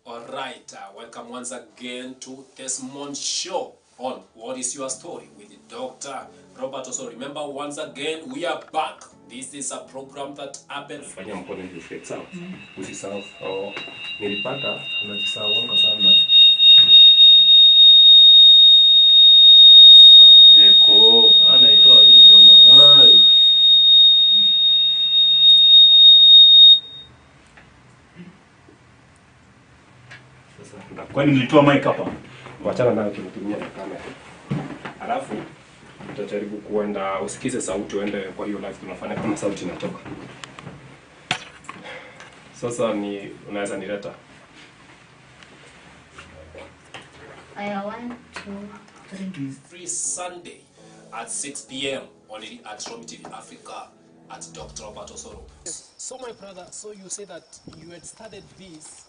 Alright, welcome once again to this month's show on What is Your Story with Dr. Robert. Also remember, once again, we are back. This is a program that happens. Fanya mkono reflect sawa. Usisahau. Nilipata unajisahau sana. Eko, anaitoa hiyo ndio maana. Sasa kwani nilitoa mic hapa? Wachana nayo, tunatumia kamera. Alafu tutajaribu kuenda usikize sauti, uende kwa hiyo live tunafanya kama sauti inatoka. Sasa ni unaweza nileta. I want to drink. Free Sunday at 6 p.m. only at Romy TV Africa at Dr. Robert Osoro. So my brother, so you say that you had started this.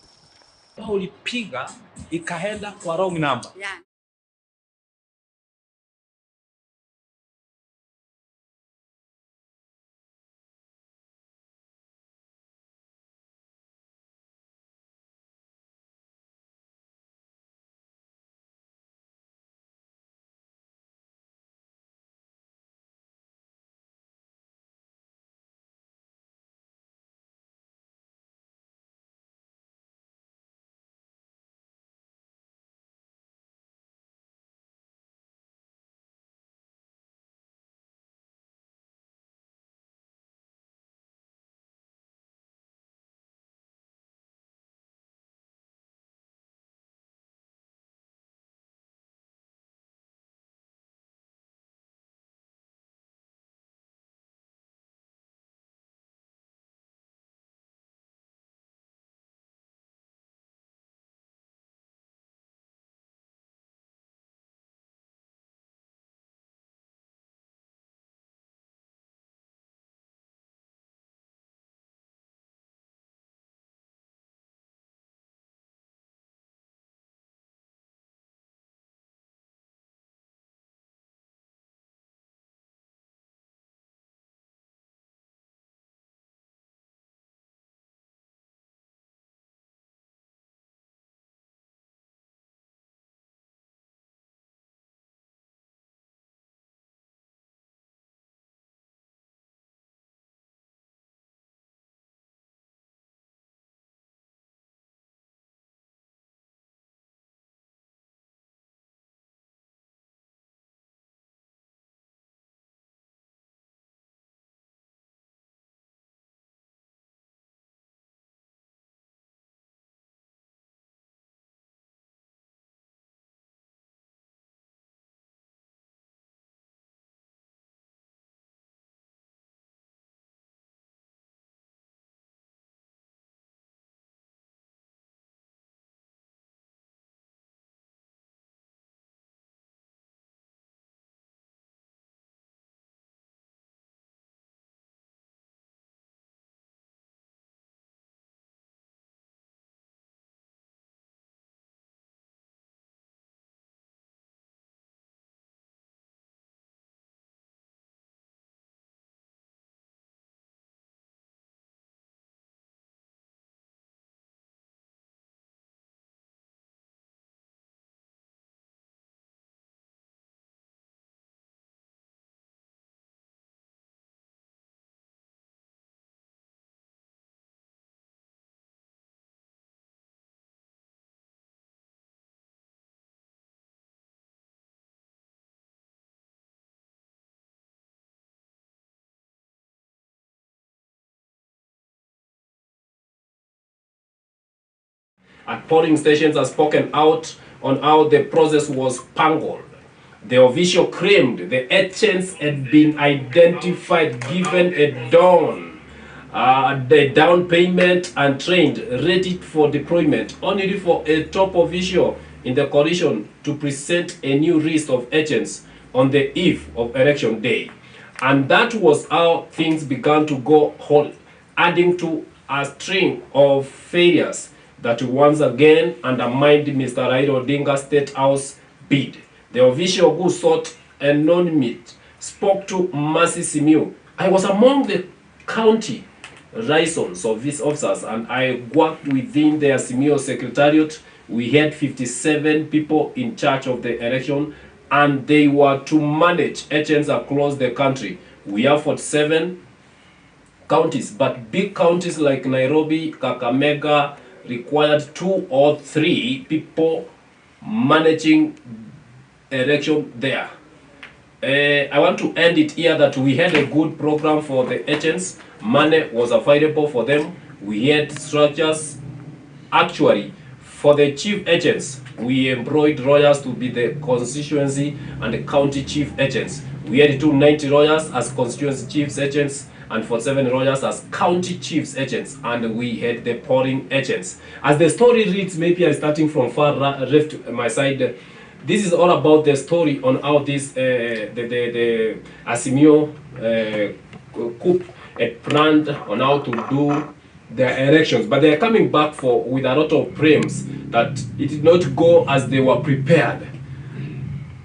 Ulipiga ikaenda kwa wrong number. Yeah. At polling stations are spoken out on how the process was bungled. The official claimed the agents had been identified, given a the down payment and trained, ready for deployment, only for a top official in the coalition to present a new list of agents on the eve of election day. And that was how things began to go whole, adding to a string of failures that once again undermined Mr. Raila Odinga's State House bid. The official who sought anonymity spoke to Mercy Simiu. I was among the county liaisons of these officers, and I worked within the Azimio Secretariat. We had 57 people in charge of the election, and they were to manage agents across the country. We have 47 counties, but big counties like Nairobi, Kakamega required 2 or 3 people managing election there. I want to end it here that we had a good program for the agents. Money was available for them. We had structures. Actually, for the chief agents, we employed lawyers to be the constituency and the county chief agents. We had 290 lawyers as constituency chiefs agents and 47 lawyers as county chiefs agents, and we had the polling agents. As the story reads, maybe I'm starting from far left my side. This is all about the story on how this the Azimio coup had planned on how to do their elections, but they are coming back with a lot of claims that it did not go as they were prepared.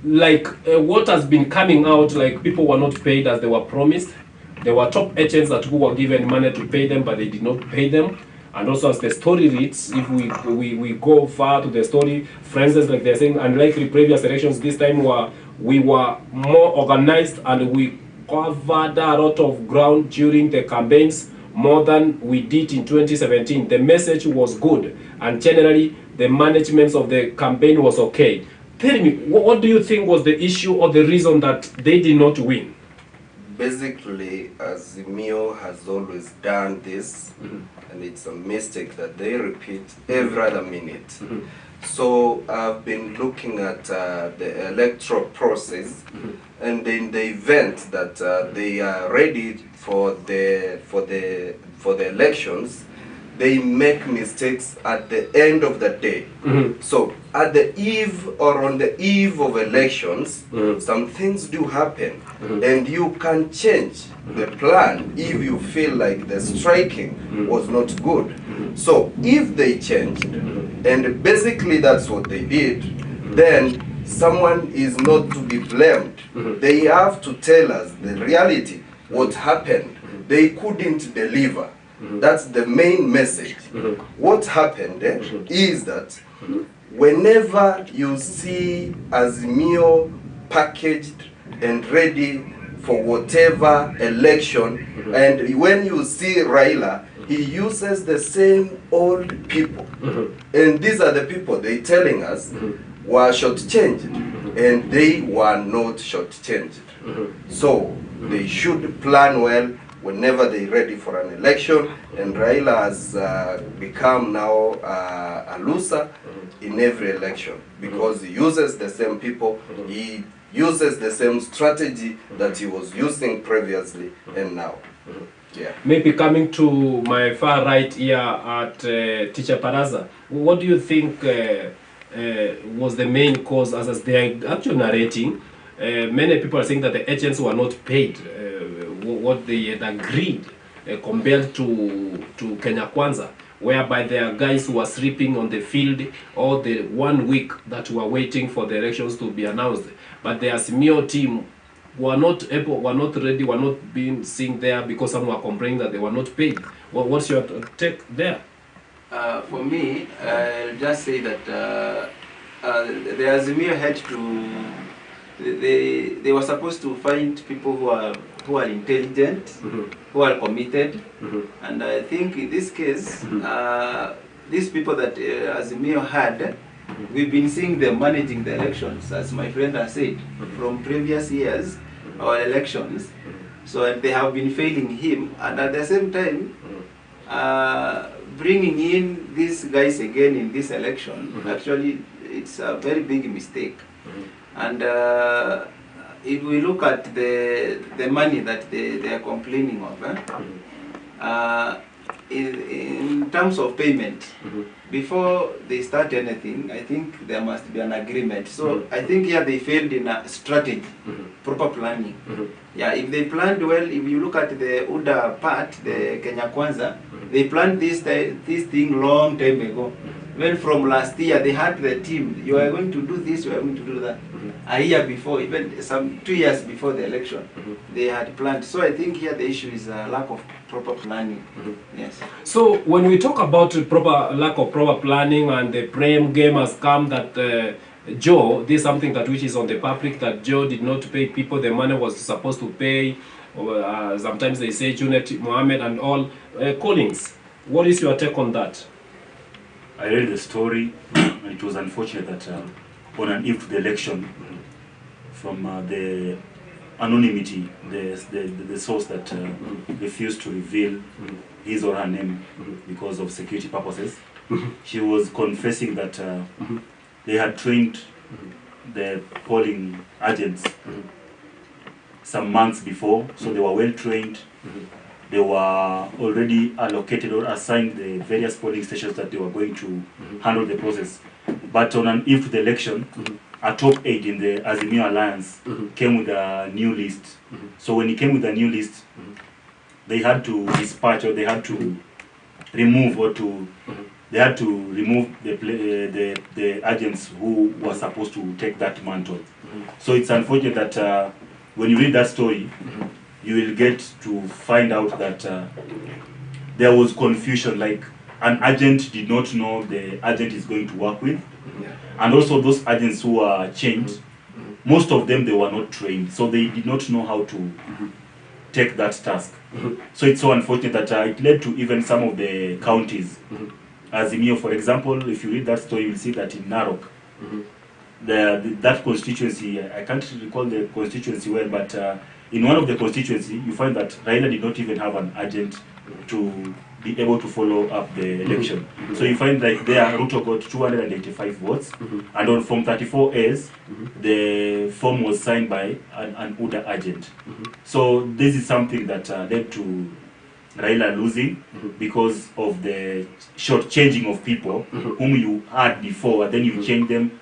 Like what has been coming out, like people were not paid as they were promised. There were top agents who were given money to pay them, but they did not pay them. And also, as the story reads, if we go far to the story, for instance, like they're saying, unlike the previous elections, this time we were more organized and we covered a lot of ground during the campaigns, more than we did in 2017. The message was good, and generally the management of the campaign was okay. Tell me, what do you think was the issue or the reason that they did not win? Basically, Azimio has always done this, and it's a mistake that they repeat every other minute. So I've been looking at the electoral process, and in the event that they are ready for the elections, they make mistakes at the end of the day. So at the eve or on the eve of elections, some things do happen, and you can change the plan if you feel like the striking was not good. So if they changed, and basically that's what they did, then someone is not to be blamed. They have to tell us the reality, what happened. They couldn't deliver. That's the main message. What happened is that whenever you see Azimio packaged and ready for whatever election, and when you see Raila, he uses the same old people. And these are the people they telling us were shortchanged, and they were not shortchanged. So they should plan well whenever they're ready for an election, and Raila has become now a loser in every election because he uses the same people, he uses the same strategy that he was using previously and now. Yeah. Maybe coming to my far right here at Teacher Paraza, what do you think was the main cause, as they are actually narrating? Many people are saying that the agents were not paid what they had agreed compared to Kenya Kwanza, whereby there are guys who were sleeping on the field all the 1 week that were waiting for the elections to be announced. But the Azimio team were not able, were not ready, were not being seen there because some were complaining that they were not paid. What's your take there? For me, I'll just say that the Azimio had to, they were supposed to find people who are intelligent, who are committed, and I think in this case, these people that Azimio had, we've been seeing them managing the elections, as my friend has said, from previous years, our elections. So they have been failing him, and at the same time, bringing in these guys again in this election, actually, it's a very big mistake. And if we look at the money that they are complaining of, in terms of payment, before they start anything, I think there must be an agreement. So I think here they failed in a strategy, proper planning. Yeah, if they planned well, if you look at the UDA part, the Kenya Kwanza, they planned this thing long time ago. Even from last year, they had the team. You are going to do this, you are going to do that. A year before, even 2 years before the election, they had planned. So I think here the issue is a lack of proper planning. Yes. So when we talk about lack of proper planning and the blame game has come that Joe, this is something that which is on the public, that Joe did not pay people the money was supposed to pay. Or, sometimes they say Junet Mohammed and all. Collins, what is your take on that? I read the story, and it was unfortunate that on an eve to the election, from the anonymity, the source that refused to reveal his or her name because of security purposes, she was confessing that they had trained the polling agents some months before, so they were well trained. They were already allocated or assigned the various polling stations that they were going to handle the process. But on an eve to the election, a top aide in the Azimio Alliance came with a new list. So when he came with a new list, they had to dispatch, or they had to remove, or they had to remove the agents who were supposed to take that mantle. So it's unfortunate that when you read that story, you will get to find out that there was confusion, like an agent did not know the agent is going to work with. And also those agents who are changed, most of them, they were not trained, so they did not know how to take that task. So it's so unfortunate that it led to even some of the counties. Azimio, for example, if you read that story, you'll see that in Narok, that constituency, I can't recall the constituency well, but in one of the constituency, you find that Raila did not even have an agent to be able to follow up the election. So you find that there, Ruto got 285 votes, and on Form 34As, the form was signed by an UDA agent. So this is something that led to Raila losing because of the short changing of people whom you had before, and then you change them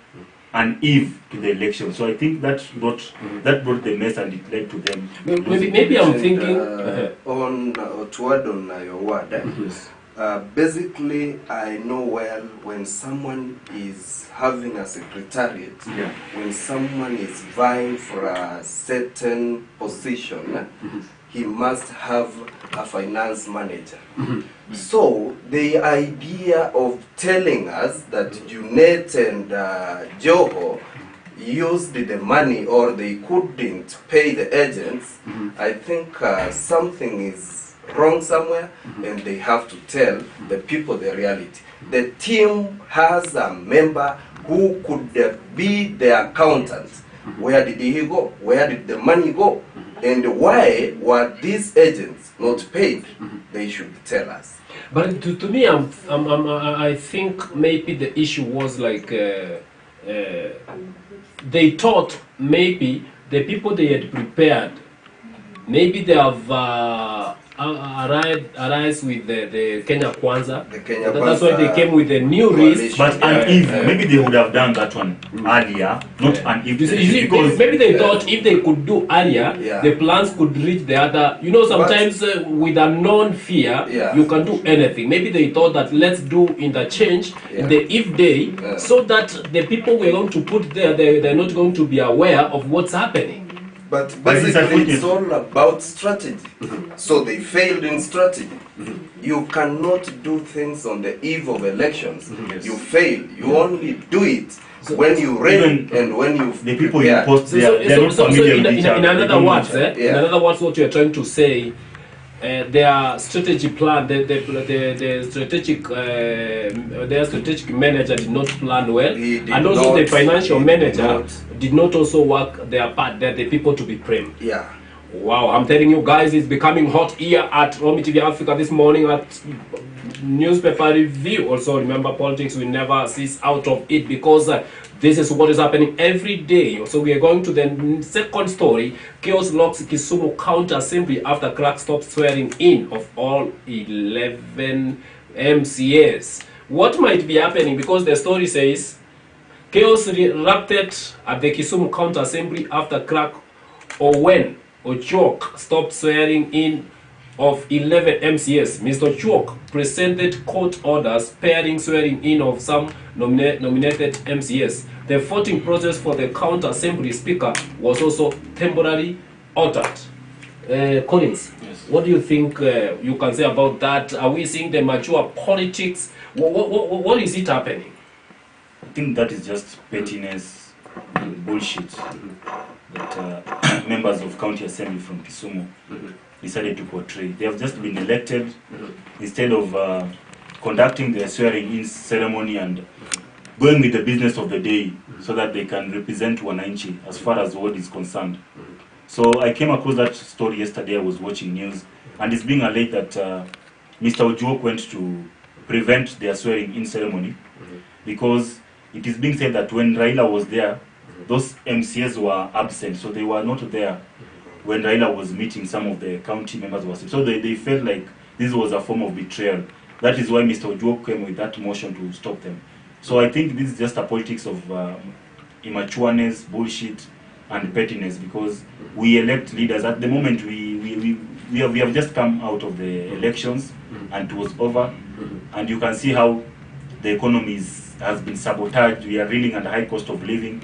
an eve to the election. So I think that brought the mess, and it led to them. Maybe I'm thinking to add on your word. Basically, I know well when someone is having a secretariat, when someone is vying for a certain position, he must have a finance manager. So the idea of telling us that Junet and Joho used the money, or they couldn't pay the agents, I think something is wrong somewhere, and they have to tell the people the reality. The team has a member who could be the accountant. Where did he go? Where did the money go? And why were these agents not paid? They should tell us. But to me, I think maybe the issue was like they thought maybe the people they had prepared, maybe they have arrived with the Kenya Kwanza. That's why they came with the new list. But maybe they would have done that one earlier, not because maybe they thought if they could do earlier, the plans could reach the other. You know, sometimes with a known fear, you can do anything. Maybe they thought that let's do interchange the if day, so that the people we're going to put there, they're not going to be aware of what's happening. But basically, it's all about strategy. So they failed in strategy. You cannot do things on the eve of elections. You fail. You only do it when you ready and when you the people you post there. In other words, in other words, what you're trying to say, their strategy plan, the strategic manager did not plan well, and also the financial manager did not also work their part, that the people to be framed. Wow, I'm telling you guys, it's becoming hot here at Romy TV Africa this morning at newspaper review. Also remember, politics will never cease out of it, because this is what is happening every day. So we are going to the second story. Chaos locks Kisumu County Assembly after clerk stops swearing in of all 11 MCAs. What might be happening? Because the story says chaos erupted at the Kisumu County Assembly after clerk Owen Ochok stopped swearing in of 11 MCS, Mr. Chok presented court orders pairing swearing in of some nominated MCS. The voting process for the counter assembly speaker was also temporarily altered. Collins, Yes. what do you think you can say about that? Are we seeing the mature politics? What is it happening? I think that is just pettiness and bullshit that members of county assembly from Kisumu decided to portray. They have just been elected instead of conducting their swearing-in ceremony and going with the business of the day so that they can represent Wananchi as far as the world is concerned. So I came across that story yesterday. I was watching news, and it's being alleged that Mr. Ojuok went to prevent their swearing-in ceremony because it is being said that when Raila was there, those MCAs were absent, so they were not there when Raila was meeting some of the county members. So they felt like this was a form of betrayal. That is why Mr. Ojuok came with that motion to stop them. So I think this is just a politics of immatureness, bullshit, and pettiness, because we elect leaders. At the moment, we have just come out of the elections, and it was over, and you can see how the economy has been sabotaged. We are reeling at a high cost of living.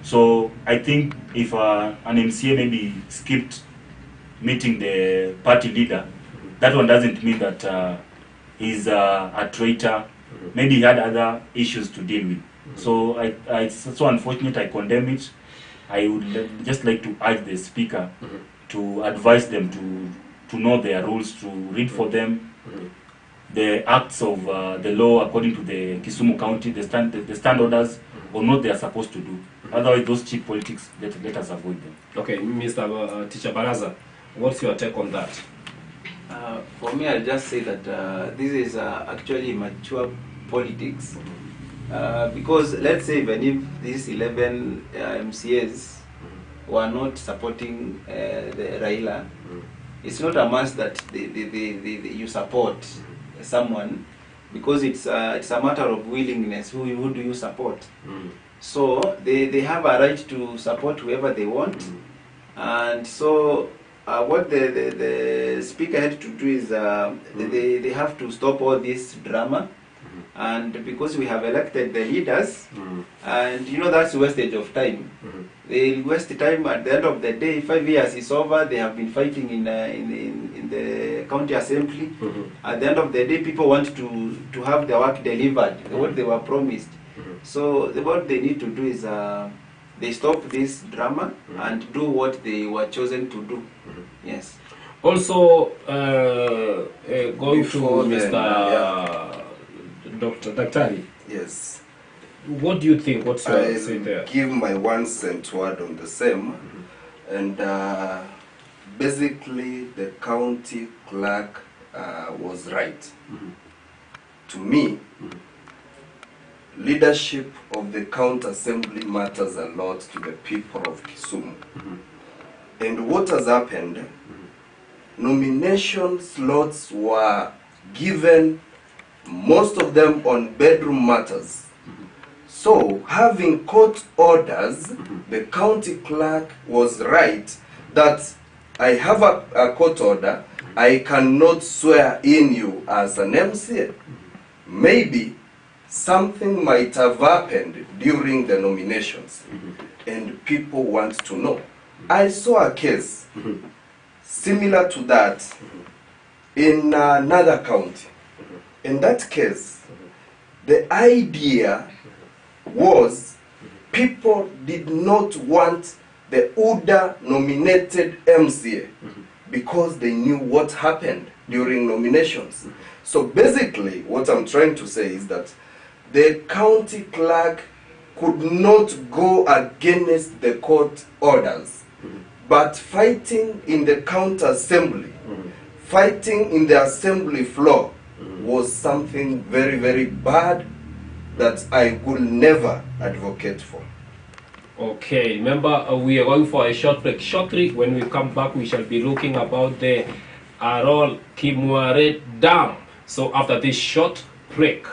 So I think if an MCA maybe skipped meeting the party leader, that one doesn't mean that he's a traitor. Maybe he had other issues to deal with. So it's so unfortunate. I condemn it. I would just like to urge the speaker to advise them to know their rules, to read for them the acts of the law according to the Kisumu County, the stand orders, or what they are supposed to do. Otherwise, those cheap politics, let us avoid them. Okay, Mr. Teacher Baraza, what's your take on that? For me, I'll just say that this is actually mature politics. Because let's say even if these 11 MCAs were not supporting the Raila, it's not a must that you support someone, because it's a matter of willingness. Who do you support? So they have a right to support whoever they want, and so what the speaker had to do is they have to stop all this drama. And because we have elected the leaders, and you know that's wastage of time. They waste time. At the end of the day, 5 years is over. They have been fighting in the county assembly. At the end of the day, people want to have their work delivered, what they were promised. So what they need to do is they stop this drama and do what they were chosen to do. Yes. Also, going Before to then, Mr. Dr. Daktari. Yes. What do you think? What's your say I'll there? give my 1 cent word on the same. And basically, the county clerk was right. To me, leadership of the county assembly matters a lot to the people of Kisumu. And what has happened, nomination slots were given, most of them on bedroom matters. So, having court orders, the county clerk was right that I have a court order, I cannot swear in you as an MCA. Maybe something might have happened during the nominations, and people want to know. I saw a case similar to that in another county. In that case, the idea was people did not want the UDA nominated MCA because they knew what happened during nominations. So basically, what I'm trying to say is that the county clerk could not go against the court orders, but fighting in the county assembly, fighting in the assembly floor, was something very, very bad that I could never advocate for. Okay, remember we are going for a short break. Shortly, when we come back, we shall be looking about the Arol Kimware Dam. So after this short break.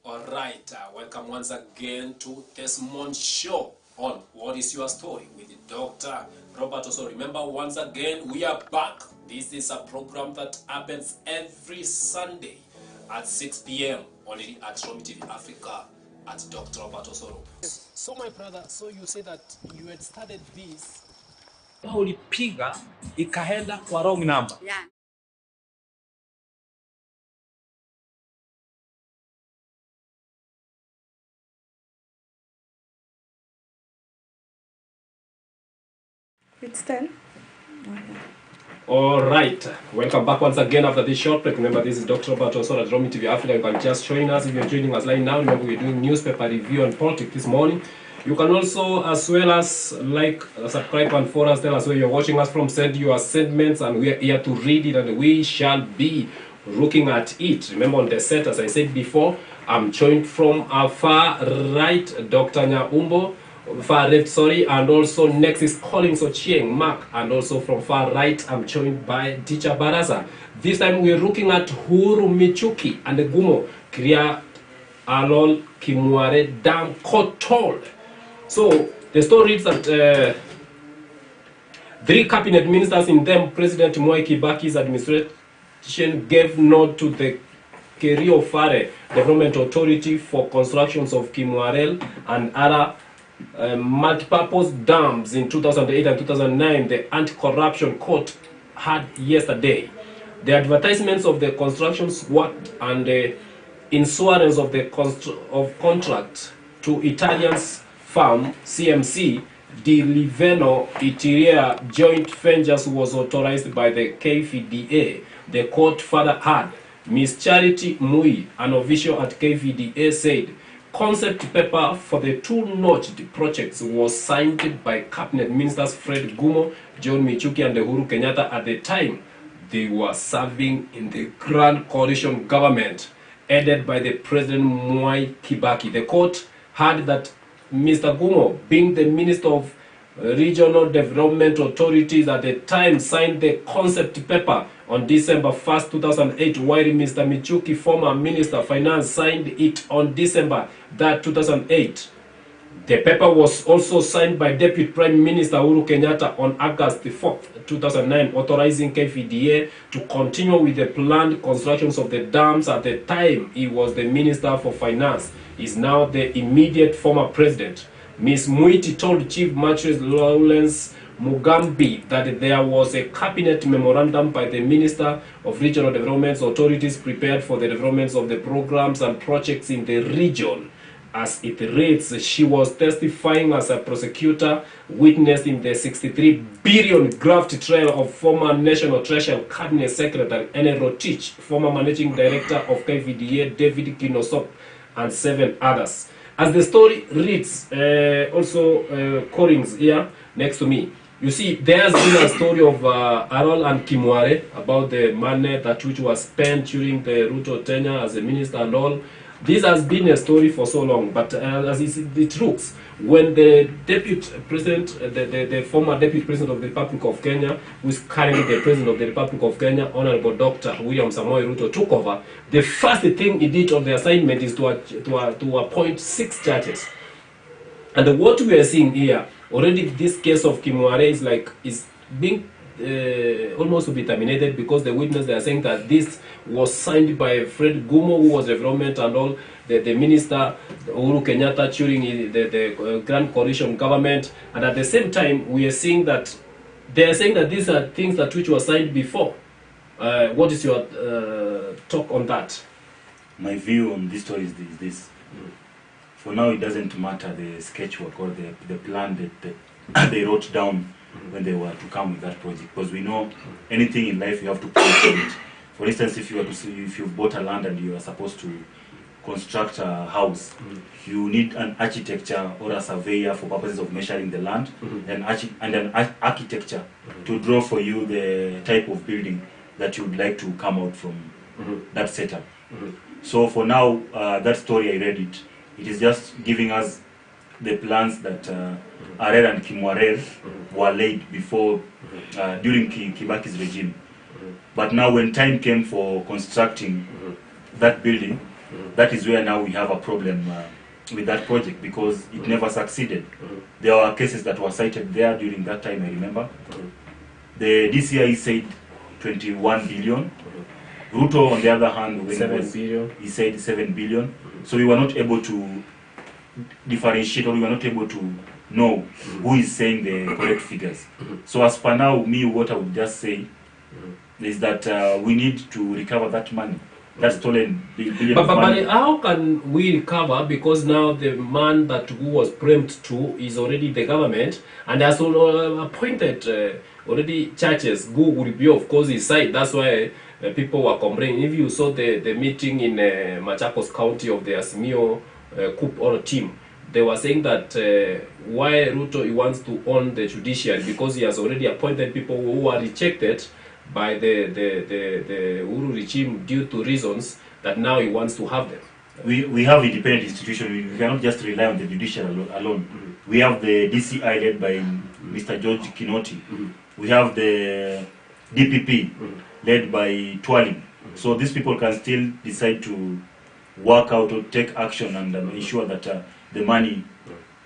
Alright, welcome once again to Desmond Show on What is Your Story with Dr. Robert also. Remember, once again, we are back. This is a program that happens every Sunday at 6 p.m. only at Romi TV Africa at Dr. Robert Osoro. So my brother, so you say that you had started this. Ulipiga ikaenda kwa wrong number. Yeah. It's 10. All right, welcome back once again after this short break. Remember, this is Dr. Robert Osoro at Romi TV Africa. You can just join us if you're joining us right now. Remember, we're doing newspaper review and politics this morning. You can also, as well as like, subscribe and follow us, tell us where you're watching us from, send your sentiments, and we're here to read it, and we shall be looking at it. Remember, on the set, as I said before, I'm joined from our far right, Dr. Nyaumbo, far left, sorry, and also next is Collins Ochieng, Mark, and also from far right, I'm joined by Teacher Baraza. This time we're looking at Huru Michuki and the Gumo, Kriya Alol Kimware Dam Kotol. So the story reads that 3 cabinet ministers, in them President Mwai Kibaki's administration, gave nod to the Kerio Fare Development Authority for constructions of Kimwarel and other multi-purpose dams in 2008 and 2009. The anti-corruption court had yesterday. The advertisements of the constructions work and the insurance of the contract to Italian's firm CMC Di Liveno Itiria joint ventures was authorized by the KVDA. The court further had Miss Charity Mui, an official at KVDA, said concept paper for the 2-notched projects was signed by Cabinet Ministers Fred Gumo, John Michuki, and Uhuru Kenyatta at the time they were serving in the Grand Coalition government headed by the President Mwai Kibaki. The court had that Mr. Gumo, being the Minister of Regional Development Authorities at the time, signed the concept paper on December 1st, 2008, while Mr. Michuki, former Minister of Finance, signed it on December 3rd, 2008. The paper was also signed by Deputy Prime Minister Uhuru Kenyatta on August 4th, 2009, authorizing KVDA to continue with the planned constructions of the dams. At the time, he was the Minister for Finance. He is now the immediate former president. Ms. Muiti told Chief Magistrate Lawrence Mugambi that there was a cabinet memorandum by the Minister of Regional Development Authorities prepared for the developments of the programs and projects in the region. As it reads, she was testifying as a prosecutor witness in the 63 billion graft trial of former National Treasury Cabinet Secretary Ene Rotich, former Managing Director of KVDA David Kinosop, and 7 others. As the story reads, Collins here next to me, you see there's been a story of Arol and Kimware about the money that which was spent during the Ruto tenure as a minister and all. This has been a story for so long, but as it looks, when the deputy president, the former deputy president of the Republic of Kenya, who is currently the president of the Republic of Kenya, Honorable Dr. William Samoei Ruto, took over, the first thing he did on the assignment is to appoint 6 judges. And what we are seeing here, already this case of Kimware is being almost to be terminated, because the witness, they are saying that this was signed by Fred Gumo, who was development and all, the minister Uhuru Kenyatta during the Grand Coalition government. And at the same time, we are seeing that they are saying that these are things that which were signed before. What is your talk on that? My view on this story is this. For now, it doesn't matter the sketchwork or the plan that they wrote down when they were to come with that project, because we know anything in life you have to plan for it. For instance, if you've bought a land and you are supposed to construct a house, you need an architecture or a surveyor for purposes of measuring the land, and an architecture to draw for you the type of building that you would like to come out from that setup. So for now, that story I read it is just giving us the plans that Arer and Kimware were laid before during Kibaki's regime. But now when time came for constructing that building, that is where now we have a problem with that project because it never succeeded. There were cases that were cited there during that time, I remember. The DCI said 21 billion. Ruto, on the other hand, when 7 billion. he said 7 billion. So we were not able to differentiate, or we were not able to know who is saying the correct figures. So as per now, me, what I would just say is that we need to recover that money. That's stolen billion But, of but money. how can we recover? Because now the man that who was blamed to is already the government and has appointed already churches who will be, of course, his side. That's why people were complaining. If you saw the meeting in Machakos County of the Azimio coup on team, they were saying that why Ruto he wants to own the judiciary because he has already appointed people who are rejected by the Uhuru regime due to reasons that now he wants to have them. We have independent institutions. We cannot just rely on the judiciary alone. We have the DCI led by Mr. George Kinoti. We have the DPP led by Twali. So these people can still decide to work out or take action and ensure that the money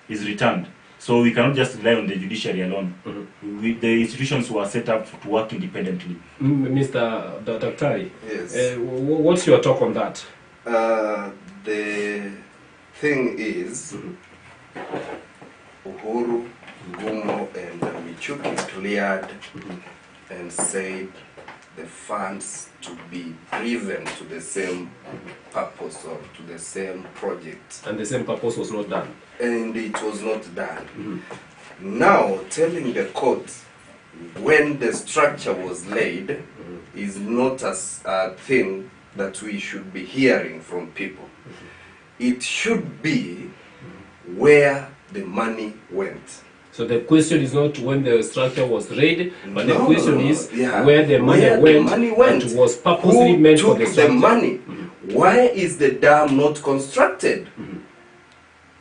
is returned. So we cannot just rely on the judiciary alone. The institutions were set up to work independently. Mr. Dr. Yes. What's your talk on that? The thing is, Uhuru, Gumo, and Michuki cleared and said the funds to be driven to the same purpose or to the same project. And the same purpose was not done. And it was not done. Now, telling the court when the structure was laid is not a thing that we should be hearing from people. It should be where the money went. So the question is not when the structure was laid, but the No, question is yeah. where the money Where went, the money went. and was purposely Who meant for took the the structure. money? Why is the dam not constructed?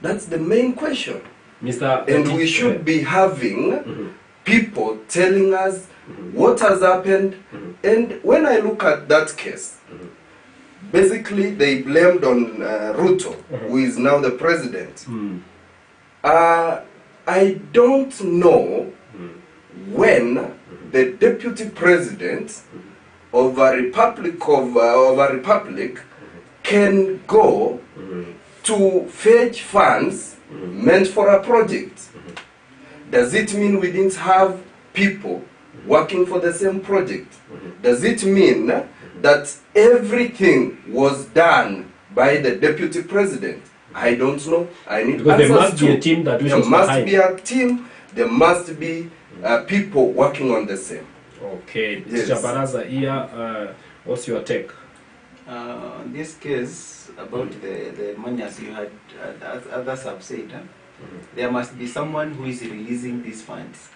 That's the main question. Mr. And we should be having people telling us what has happened. And when I look at that case, basically they blamed on Ruto, who is now the president. I don't know when the deputy president of a republic can go to fetch funds meant for a project. Does it mean we didn't have people working for the same project? Does it mean that everything was done by the deputy president? I don't know. I need Because there must answers be a to. team that There wishes must behind. be a team. There must be people working on the same. Okay, Yes. Mr. Baraza here, what's your take? In this case, about the money, as you had, as others have said, there must be someone who is releasing these funds.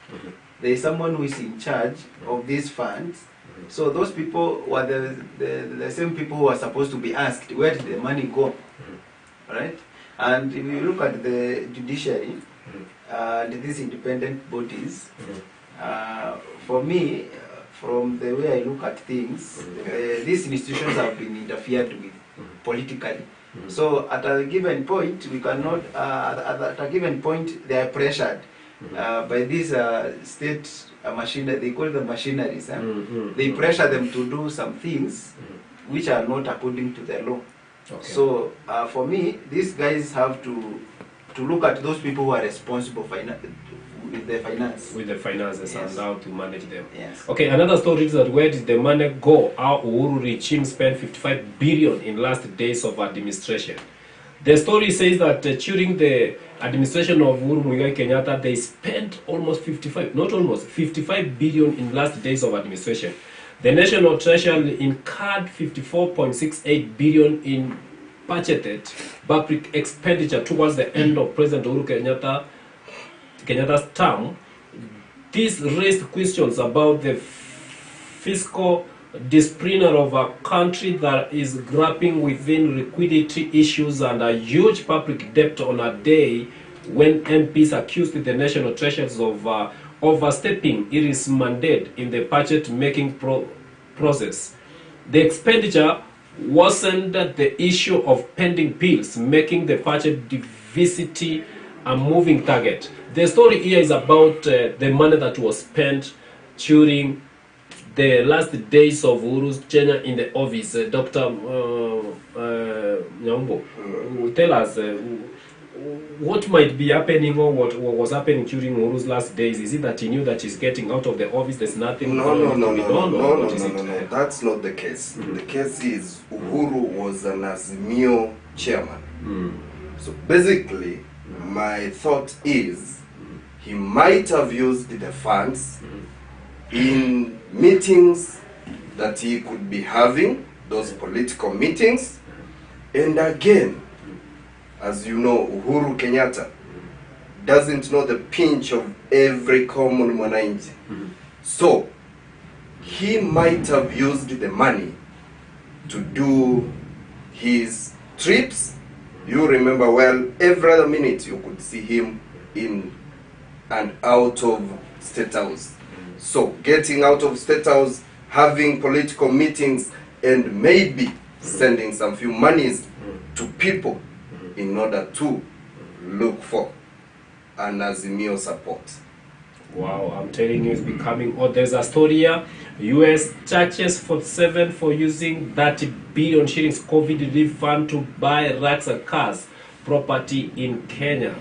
There is someone who is in charge of these funds. So those people were the same people who are supposed to be asked, where did the money go? Right? And if you look at the judiciary and these independent bodies, for me, from the way I look at things, these institutions have been interfered with politically. So at a given point, we cannot, at a given point, they are pressured by these state machinery, they call them machineries. They pressure them to do some things which are not according to the law. Okay. So for me, these guys have to look at those people who are responsible with the finance. With the finances Yes. and how to manage them. Yes. Okay, another story is that where did the money go? How Uhuru regime spent 55 billion in last days of administration. The story says that during the administration of Uhuru Muigai Kenyatta, they spent almost 55 billion in last days of administration. The National Treasury incurred 54.68 billion in budgeted public expenditure towards the end of President Uhuru Kenyatta's term. This raised questions about the fiscal discipline of a country that is grappling within liquidity issues and a huge public debt on a day when MPs accused the National Treasuries of overstepping its mandate in the budget-making process. The expenditure wasn't the issue of pending bills making the budget deficit a moving target. The story here is about the money that was spent during the last days of Uhuru's tenure in the office. Dr. Nyambo, tell us what might be happening, or what was happening during Uhuru's last days. Is it that he knew that he's getting out of the office, there's nothing No. no. That's not the case. The case is Uhuru was an Azimio chairman. So basically, my thought is he might have used the funds in meetings that he could be having, those political meetings. And again, as you know, Uhuru Kenyatta doesn't know the pinch of every common mwananchi. So he might have used the money to do his trips. You remember well, every other minute you could see him in and out of State House. So getting out of State House, having political meetings, and maybe sending some few monies to people in order to look for an Azimio support. Wow, I'm telling you, it's becoming. Oh, there's a story here. U.S. charges 47 for using 30 billion shillings COVID relief fund to buy racks and cars property in Kenya.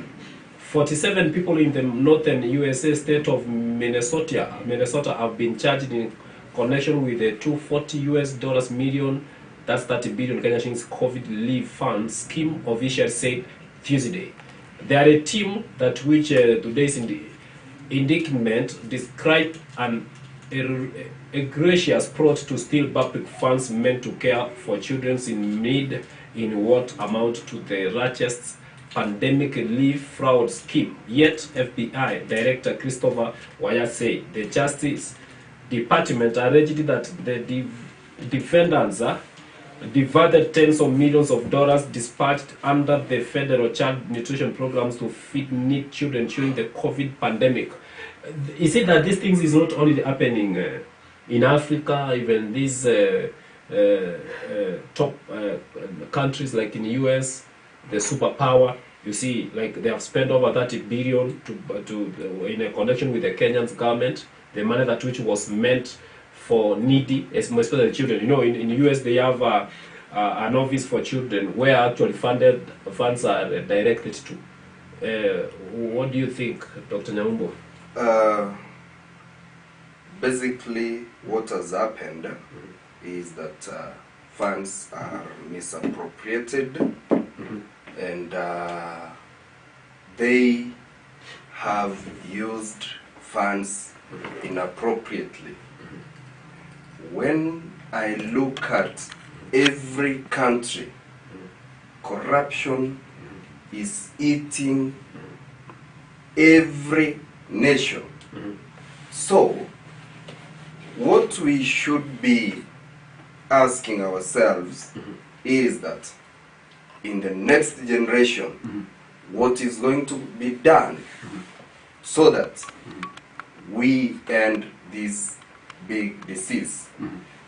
47 people in the northern USA state of Minnesota have been charged in connection with the $240 million, that's 30 billion Kenya shillings COVID relief fund scheme, officials said Tuesday. They are a team that which today's indictment described an egregious plot to steal public funds meant to care for children in need in what amount to the richest pandemic relief fraud scheme. Yet FBI Director Christopher Waya said the Justice Department alleged that the defendants diverted tens of millions of dollars dispatched under the federal child nutrition programs to feed needy children during the COVID pandemic. Is it that these things is not only happening in Africa, even these top countries like in the US, the superpower, you see, like they have spent over 30 billion to in a connection with the Kenyan government, the money that which was meant for needy, especially children. You know, in the US they have an office for children where actually funds are directed to. What do you think, Dr. Nyambo? Basically, what has happened is that funds are misappropriated, and they have used funds inappropriately. When I look at every country, corruption is eating every nation. So, what we should be asking ourselves is that in the next generation, what is going to be done so that we end this big disease.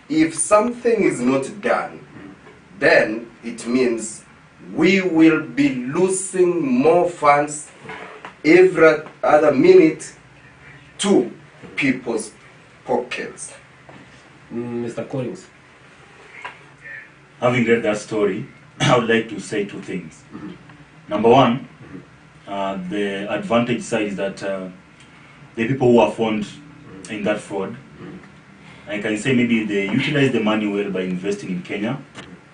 If something is not done, then it means we will be losing more funds every other minute to people's pockets. Mr. Collins. Having read that story, I would like to say two things. Number one, the advantage side is that the people who are found in that fraud, I can say maybe they utilized the money well by investing in Kenya,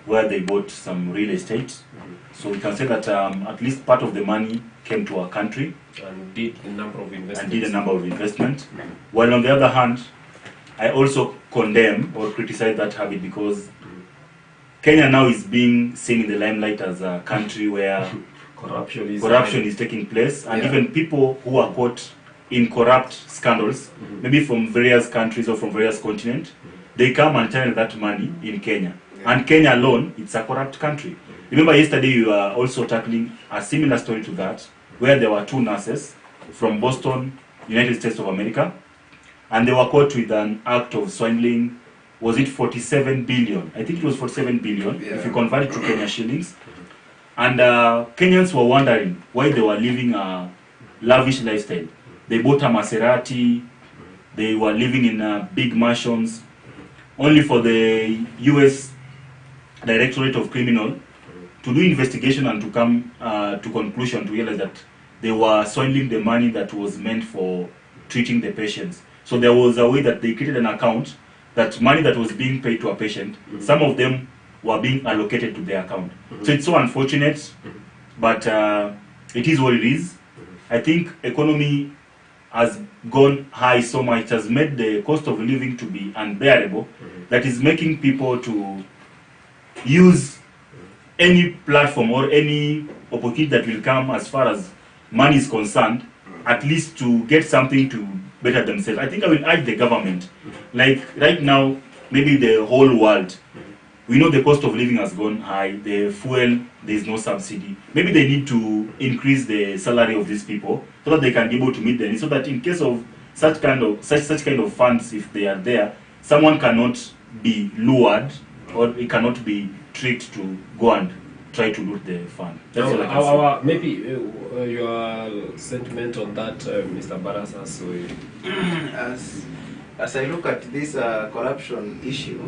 where they bought some real estate. So we can say that at least part of the money came to our country and did a number of investments. While on the other hand, I also condemn or criticize that habit because Kenya now is being seen in the limelight as a country where corruption is taking place, and even people who are caught in corrupt scandals, maybe from various countries or from various continents, they come and channel that money in Kenya. And Kenya alone, it's a corrupt country. Remember yesterday you were also tackling a similar story to that, where there were two nurses from Boston, United States of America, and they were caught with an act of swindling was it 47 billion? I think it was 47 billion, if you convert it to Kenya shillings. And Kenyans were wondering why they were living a lavish lifestyle. They bought a Maserati, they were living in big mansions, only for the US Directorate of Criminal to do investigation and to come to conclusion to realize that they were swindling the money that was meant for treating the patients. So there was a way that they created an account that money that was being paid to a patient, some of them were being allocated to their account. So it's so unfortunate, but it is what it is. I think economy has gone high so much, it has made the cost of living to be unbearable, that is making people to use any platform or any opportunity that will come as far as money is concerned, at least to get something to better themselves. I think I will urge the government, like right now, maybe the whole world, we know the cost of living has gone high, the fuel, there is no subsidy. Maybe they need to increase the salary of these people so that they can be able to meet their needs, so that in case of such kind of funds, if they are there, someone cannot be lured or it cannot be tricked to go and try to loot the fund. That's all I can say. Maybe your sentiment on that, Mr. Barasa. So as I look at this corruption issue,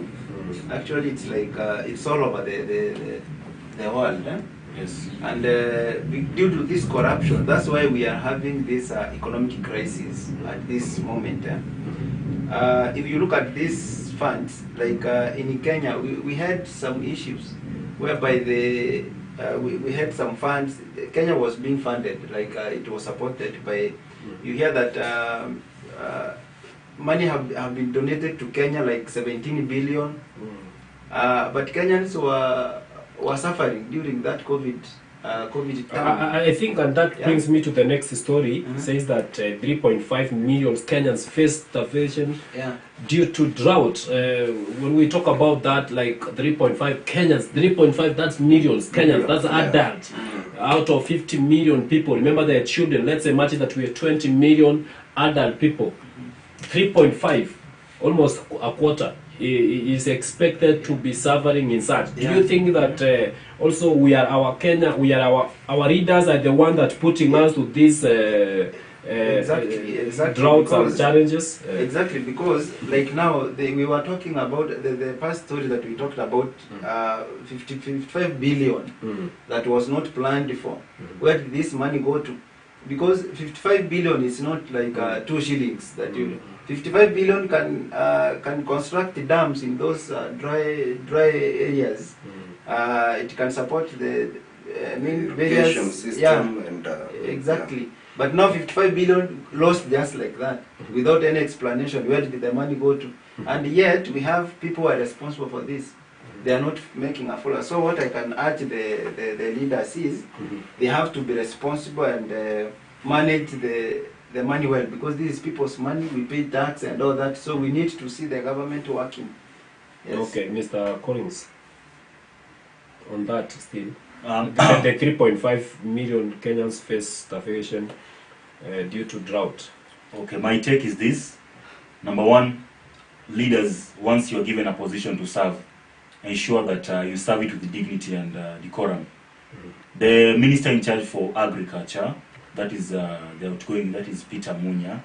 actually it's like it's all over the world. Yes. And due to this corruption, that's why we are having this economic crisis at this moment. If you look at these funds, like in Kenya, we had some issues whereby we had some funds. Kenya was being funded, like it was supported by. You hear that money have been donated to Kenya, like 17 billion. But Kenyans were suffering during that COVID time. I think, and that brings me to the next story. It says that 3.5 million Kenyans face starvation due to drought. When we talk about that, like 3.5 Kenyans, 3.5, that's millions Kenyans, that's adult. Out of 50 million people, remember their children. Let's imagine that we are 20 million adult people. 3.5, almost a quarter, is expected to be suffering in such. Do you think that also we are our Kenya, we are our leaders are the one that putting us to these exactly droughts and challenges? Exactly, because like now we were talking about the past story that we talked about, 55 billion that was not planned for. Where did this money go to? Because 55 billion is not like 2 shillings that you. 55 billion can construct dams in those dry areas. It can support the various system and exactly. But now 55 billion lost just like that, without any explanation. Where did the money go to? And yet we have people who are responsible for this. They are not making a follow. So what I can urge the leaders is they have to be responsible and manage the money well, because this is people's money. We pay tax and all that. So we need to see the government working. Yes. Okay, Mr. Collins. On that still, the 3.5 million Kenyans face starvation due to drought. Okay, my take is this. Number one, leaders, once you are given a position to serve, ensure that you serve it with dignity and decorum. The minister in charge for agriculture, that is the outgoing, that is Peter Munya.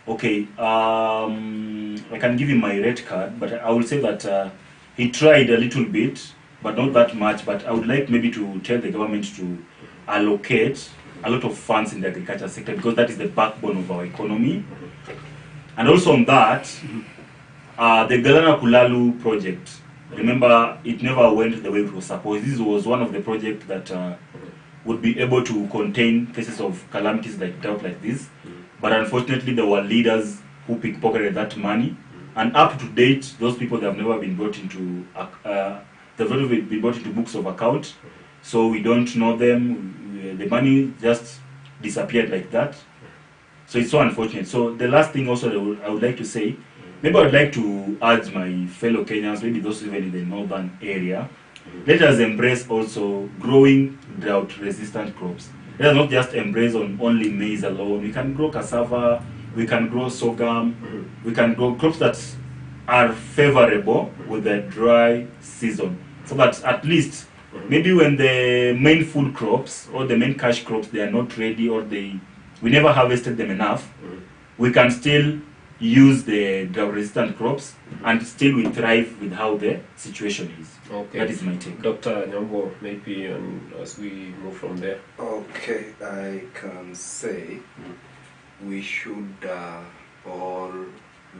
Okay, I can give him my red card, but I will say that he tried a little bit, but not that much. But I would like maybe to tell the government to allocate a lot of funds in the agriculture sector, because that is the backbone of our economy. And also on that, the Galana Kulalu project, remember, it never went the way it was supposed. This was one of the projects that would be able to contain cases of calamities like drought like this. But unfortunately, there were leaders who pickpocketed that money. And up to date, those people, they have never been brought into books of account. So we don't know them. The money just disappeared like that. So it's so unfortunate. So the last thing also I would like to say, maybe I would like to urge my fellow Kenyans, maybe those even in the northern area, let us embrace also growing drought-resistant crops. Let us not just embrace on only maize alone. We can grow cassava, we can grow sorghum, we can grow crops that are favorable with the dry season, so that at least maybe when the main food crops or the main cash crops they are not ready, or we never harvested them enough, we can still use the drought resistant crops and still we thrive with how the situation is. Okay. That is my take. Dr. Nyambo, maybe as we move from there. Okay, I can say we should all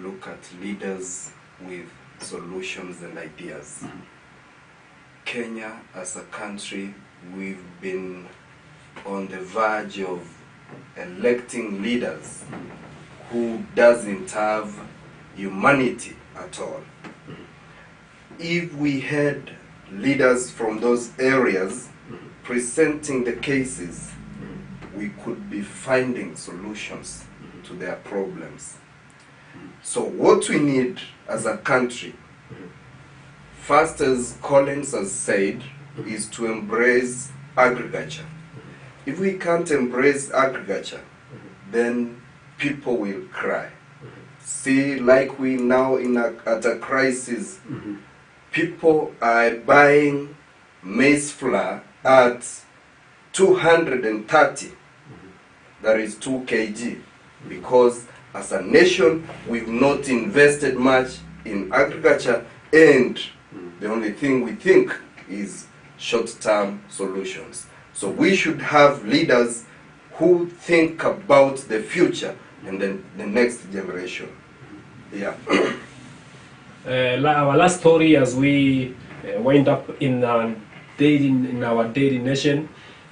look at leaders with solutions and ideas. Kenya as a country, we've been on the verge of electing leaders who doesn't have humanity at all. If we had leaders from those areas presenting the cases, we could be finding solutions to their problems. So what we need as a country, first, as Collins has said, is to embrace agriculture. If we can't embrace agriculture, then people will cry. See, like we now at a crisis, people are buying maize flour at 230. That is 2 kg. Because as a nation, we've not invested much in agriculture, and the only thing we think is short-term solutions. So we should have leaders who think about the future and then the next generation. Yeah. Our last story as we wind up in our daily nation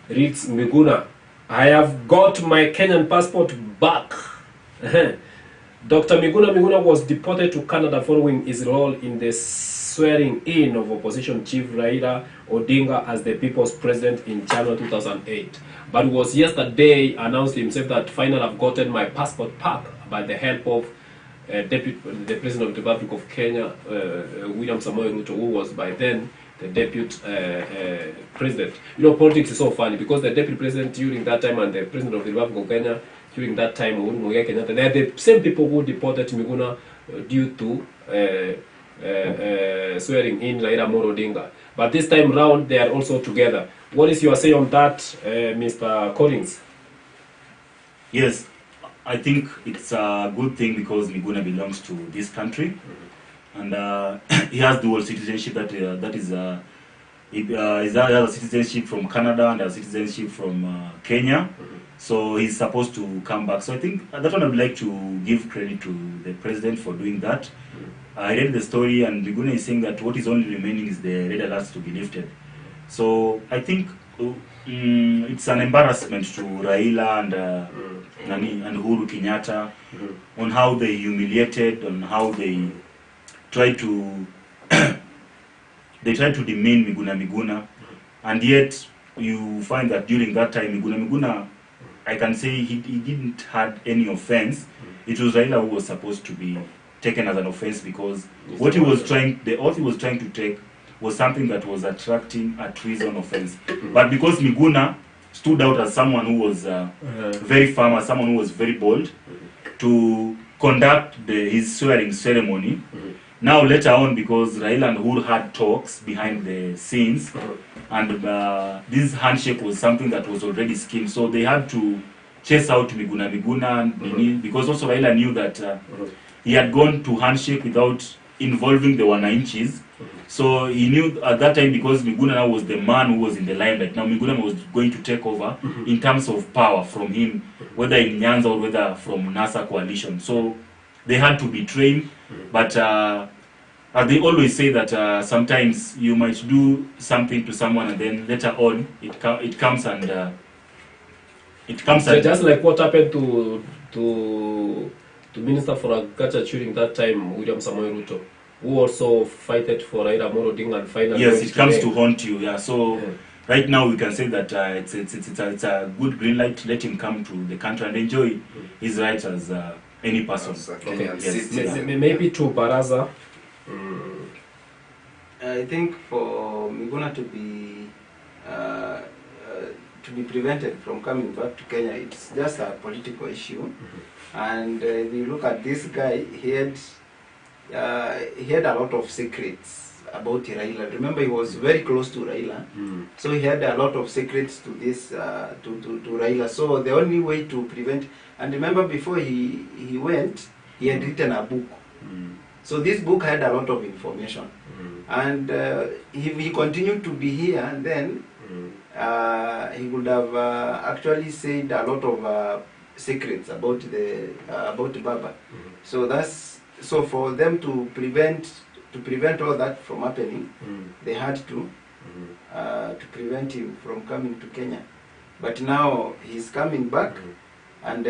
reads, Miguna, I have got my Kenyan passport back. Dr. Miguna was deported to Canada following his role in the swearing in of opposition chief Raila Odinga as the people's president in January 2008. But it was yesterday announced himself that finally I've gotten my passport back by the help of the President of the Republic of Kenya, William Samoei Ruto, who was by then the deputy president. You know, politics is so funny because the deputy president during that time and the President of the Republic of Kenya during that time, Uhuru Muigai Kenyatta, they are the same people who deported Miguna due to swearing in Raila Amolo Odinga. But this time round, they are also together. What is your say on that, Mr. Collins? Yes, I think it's a good thing because Miguna belongs to this country, and he has dual citizenship. That is, he has a citizenship from Canada and a citizenship from Kenya. So he's supposed to come back. So I think that one I would like to give credit to the president for doing that. I read the story and Miguna is saying that what is only remaining is the red alerts to be lifted. So I think it's an embarrassment to Raila and Uhuru Kenyatta on how they humiliated, on how they tried to demean Miguna, and yet you find that during that time Miguna, I can say he didn't had any offense. It was Raila who was supposed to be taken as an offense because what he was trying, the oath he was trying to take was something that was attracting a treason offense. But because Miguna stood out as someone who was very firm, as someone who was very bold to conduct his swearing ceremony. Now later on, because Raila and Uhuru had talks behind the scenes, and this handshake was something that was already schemed, so they had to chase out Miguna, because also Raila knew that he had gone to handshake without involving the Wananchis. So he knew at that time, because Miguna was the man who was in the limelight. Now Miguna was going to take over in terms of power from him, whether in Nyanza or whether from NASA coalition. So they had to be trained, but as they always say that sometimes you might do something to someone and then later on it comes and So just like what happened to Minister for Agriculture during that time, William Samoei Ruto, who also fighted for Raila Amolo Odinga and finally. Yes, it comes to haunt you. Yeah. So right now we can say that it's a good green light. Let him come to the country and enjoy his rights as any person. Okay. Yes. Maybe to Baraza. I think for Miguna to be prevented from coming back to Kenya, it's just a political issue. And if you look at this guy, he had he had a lot of secrets about Raila. Remember, he was very close to Raila, so he had a lot of secrets to this to Raila. So the only way to prevent, and remember, before he went, he had written a book. So this book had a lot of information, and if he continued to be here, and then he would have actually said a lot of secrets about the about Baba. So that's so for them to prevent all that from happening, they had to prevent him from coming to Kenya. But now he's coming back, and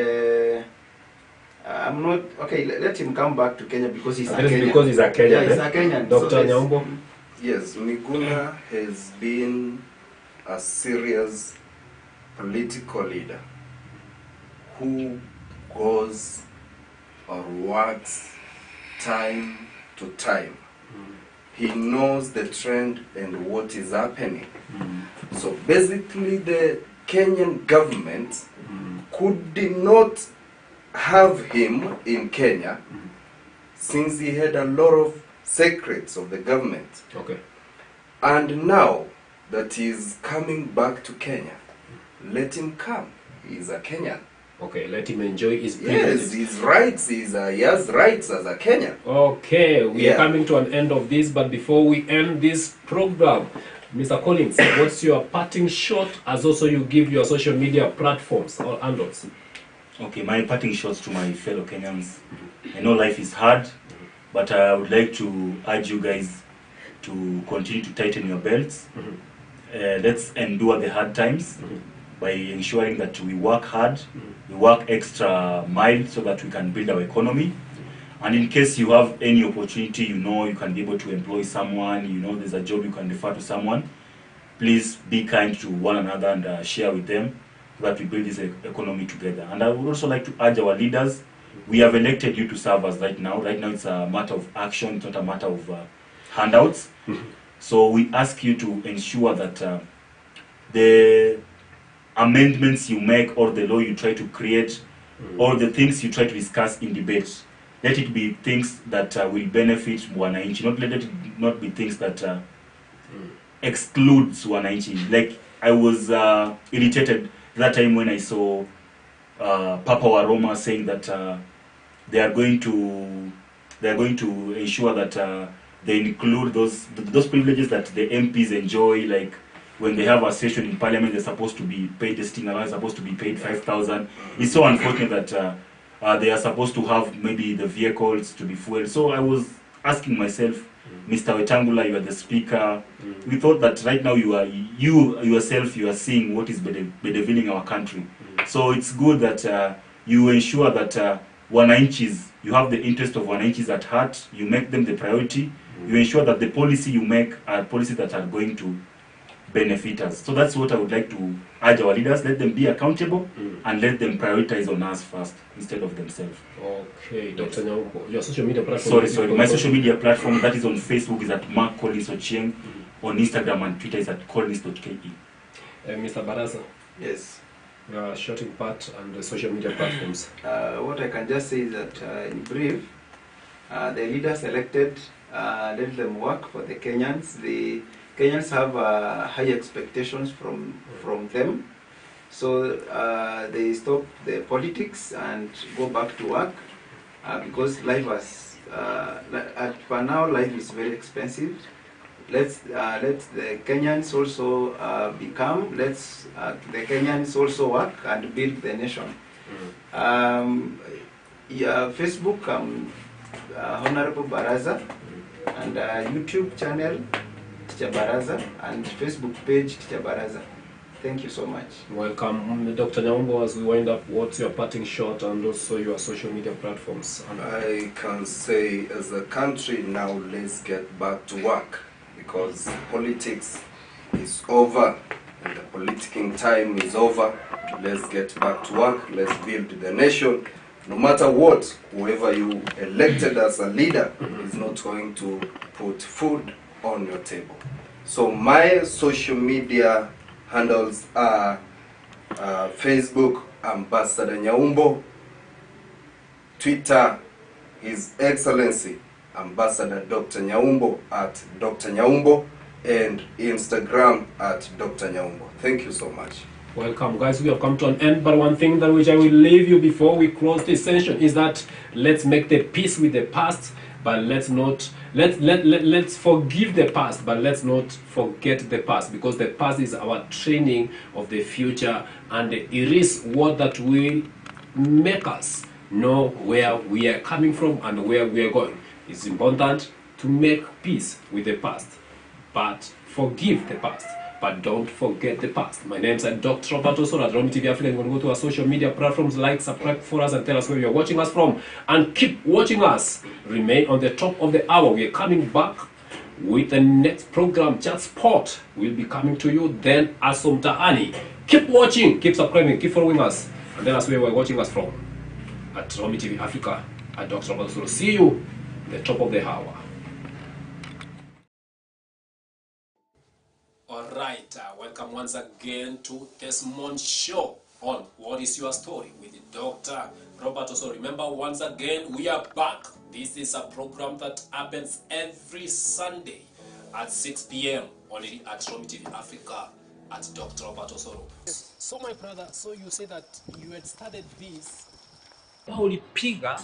I'm not okay. Let him come back to Kenya because he's a Kenyan. Because he's a Kenyan. Yeah, he's a Kenyan. Dr. So Nyambo. Yes, Miguna has been a serious political leader who goes or works time to time. He knows the trend and what is happening. So basically the Kenyan government could not have him in Kenya since he had a lot of secrets of the government. Okay. And now that he's coming back to Kenya, let him come. He's a Kenyan. Okay, let him enjoy his privileges. Yes, his rights. He has rights as a Kenyan. Okay, we are coming to an end of this, but before we end this program, Mr. Collins, what's your parting shot as also you give your social media platforms or handles? Okay, my parting shots to my fellow Kenyans. I know life is hard, but I would like to urge you guys to continue to tighten your belts. Let's endure the hard times by ensuring that we work hard, we work extra mile so that we can build our economy. And in case you have any opportunity, you know you can be able to employ someone, you know there's a job you can refer to someone, please be kind to one another and share with them so that we build this economy together. And I would also like to urge our leaders, we have elected you to serve us right now. Right now it's a matter of action, it's not a matter of handouts. So we ask you to ensure that the amendments you make or the law you try to create or the things you try to discuss in debate, let it be things that will benefit wananchi, let it not be things that excludes wananchi. Like I was irritated that time when I saw Papa Waroma saying that they are going to ensure that they include those privileges that the MPs enjoy, like when they have a session in parliament, they're supposed to be paid, the sitting allowance supposed to be paid 5,000. It's so unfortunate that they are supposed to have maybe the vehicles to be fueled. So I was asking myself, Mr. Wetangula, you are the speaker. We thought that right now you are seeing what is bedeviling our country. So it's good that you ensure that wananchis, you have the interest of wananchis at heart, you make them the priority, you ensure that the policy you make are policies that are going to benefit us. So that's what I would like to urge our leaders, let them be accountable and let them prioritize on us first instead of themselves. Okay, Dr. Nyambo, your social media platform? Sorry, my social media platform that is on Facebook is at Mark Collins Ochieng, on Instagram and Twitter is at collins.ke. Mr. Baraza? Yes. Your shorting part and the social media platforms. What I can just say is that in brief, the leaders elected, let them work for the Kenyans. The Kenyans have high expectations from them, so they stop the politics and go back to work because life has, for now, life is very expensive. Let the Kenyans also become. Let the Kenyans also work and build the nation. Facebook, Honorable Baraza, and YouTube channel Teacher Baraza, and Facebook page Teacher Baraza. Thank you so much. Welcome, Dr. Nyambo. As we wind up, what's your parting shot and also your social media platforms? I can say, as a country now, let's get back to work, because politics is over and the politicking time is over. Let's get back to work. Let's build the nation. No matter what, whoever you elected as a leader is not going to put food on your table. So my social media handles are Facebook, Ambassador Nyambo, Twitter, His Excellency, Ambassador Dr. Nyaumbo at Dr. Nyaumbo, and Instagram at Dr. Nyaumbo. Thank you so much. Welcome, guys. We have come to an end, but one thing that which I will leave you before we close this session is that let's make the peace with the past, but let's forgive the past, but let's not forget the past, because the past is our training of the future, and it is what that will make us know where we are coming from and where we are going. It's important to make peace with the past, but forgive the past, but don't forget the past. My name is Dr. Robert at Romi TV Africa. You can go to our social media platforms, like, subscribe for us, and tell us where you're watching us from. And keep watching us. Remain on the top of the hour. We're coming back with the next program, Just Sport. Will be coming to you then Asomtaani. Keep watching, keep subscribing, keep following us. And tell us where you're watching us from. At Romi TV Africa, at Dr. Robert. See you at the top of the hour. Alright, welcome once again to this month's show on What is Your Story with Dr. Robert. So remember, once again, we are back. This is a program that happens every Sunday at 6 p.m. only at Romi TV Africa at Dr. Robert Osoro. So my brother, so you say that you had started this. Ulipiga